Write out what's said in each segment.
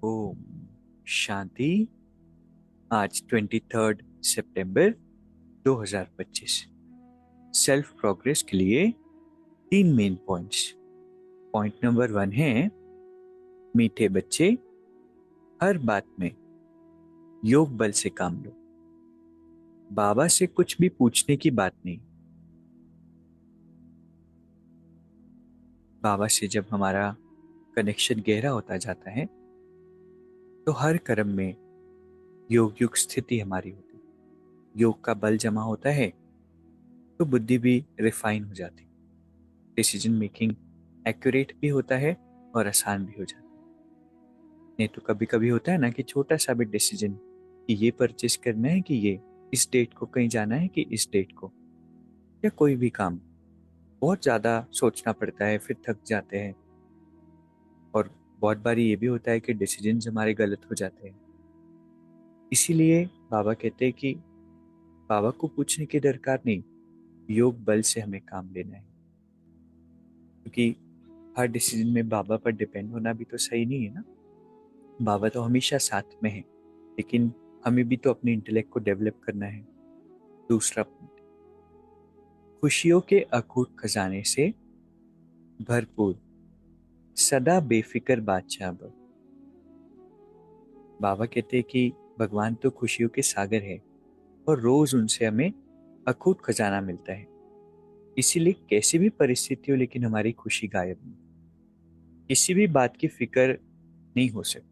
ओम शांति। आज 23 सितंबर 2025। Self progress के लिए 3 मेन पॉइंट्स। पॉइंट नंबर 1 है, मीठे बच्चे, हर बात में योग बल से काम लो। बाबा से कुछ भी पूछने की बात नहीं। बाबा से जब हमारा कनेक्शन गहरा होता जाता है तो हर कर्म में योग युक्त स्थिति हमारी होती है। योग का बल जमा होता है तो बुद्धि भी रिफाइन हो जाती है। डिसीजन मेकिंग एक्यूरेट भी होता है और आसान भी हो जाता है। नहीं तो कभी कभी होता है ना कि छोटा सा भी डिसीजन कि ये परचेस करना है कि ये इस डेट को कहीं जाना है कि इस डेट को, या कोई भी काम बहुत ज़्यादा सोचना पड़ता है, फिर थक जाते हैं। और बहुत बारी ये भी होता है कि डिसीजन हमारे गलत हो जाते हैं। इसीलिए बाबा कहते हैं कि बाबा को पूछने की दरकार नहीं, योग बल से हमें काम लेना है। क्योंकि हर डिसीजन में बाबा पर डिपेंड होना भी तो सही नहीं है ना। बाबा तो हमेशा साथ में है, लेकिन हमें भी तो अपने इंटेलेक्ट को डेवलप करना है। दूसरा पॉइंट, खुशियों के अकूट खजाने से भरपूर सदा बेफिक्र बादशाह बन। बाबा कहते हैं कि भगवान तो खुशियों के सागर है और रोज उनसे हमें अकूट खजाना मिलता है। इसीलिए कैसी भी परिस्थिति हो, लेकिन हमारी खुशी गायब नहीं। किसी भी बात की फिक्र नहीं हो सकती।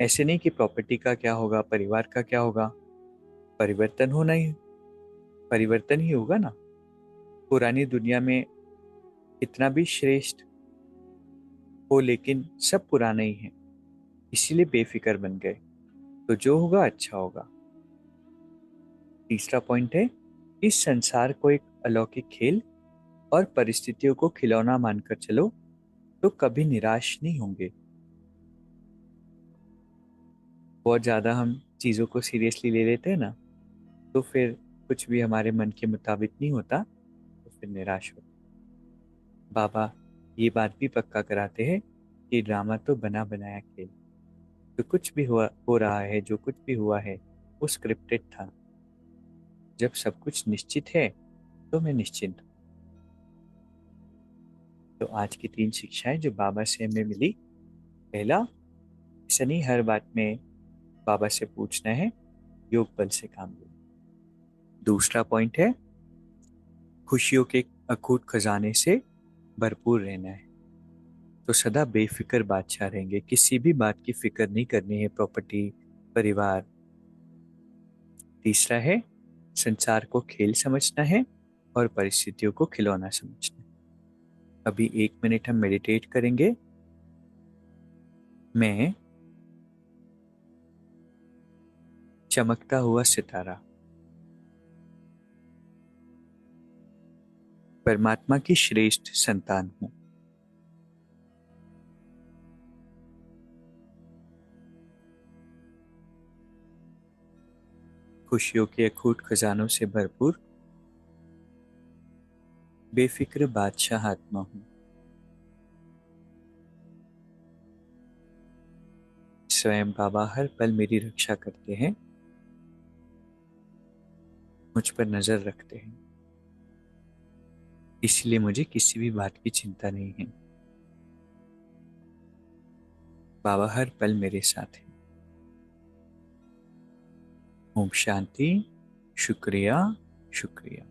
ऐसे नहीं कि प्रॉपर्टी का क्या होगा, परिवार का क्या होगा। परिवर्तन होना ही, परिवर्तन ही होगा ना। पुरानी दुनिया में इतना भी श्रेष्ठ हो, लेकिन सब पुराना ही है। इसीलिए बेफिक्र बन गए, तो जो होगा अच्छा होगा। तीसरा पॉइंट है, इस संसार को एक अलौकिक खेल और परिस्थितियों को खिलौना मानकर चलो तो कभी निराश नहीं होंगे। बहुत ज्यादा हम चीजों को सीरियसली ले लेते हैं ना, तो फिर कुछ भी हमारे मन के मुताबिक नहीं होता, तो फिर निराश हो। बाबा ये बात भी पक्का कराते हैं कि ड्रामा तो बना बनाया खेल। जो कुछ भी हुआ हो रहा है, जो कुछ भी हुआ है, वो स्क्रिप्टेड था। जब सब कुछ निश्चित है तो मैं निश्चिंत हूँ। तो आज की 3 शिक्षाएं जो बाबा से हमें मिली। पहला, ऐसा नहीं हर बात में बाबा से पूछना है, योग बल से काम लो। दूसरा पॉइंट है, खुशियों के अकूट खजाने से भरपूर रहना है तो सदा बेफिक्र बादशाह रहेंगे। किसी भी बात की फिक्र नहीं करनी है, प्रॉपर्टी, परिवार। तीसरा है, संसार को खेल समझना है और परिस्थितियों को खिलौना समझना है। अभी 1 मिनट हम मेडिटेट करेंगे। मैं चमकता हुआ सितारा, परमात्मा की श्रेष्ठ संतान हूँ। खुशियों के अखूट खजानों से भरपूर बेफिक्र बादशाह आत्मा हूँ। स्वयं बाबा हर पल मेरी रक्षा करते हैं, मुझ पर नजर रखते हैं। इसलिए मुझे किसी भी बात की चिंता नहीं है। बाबा हर पल मेरे साथ हैं। ओम शांति। शुक्रिया, शुक्रिया।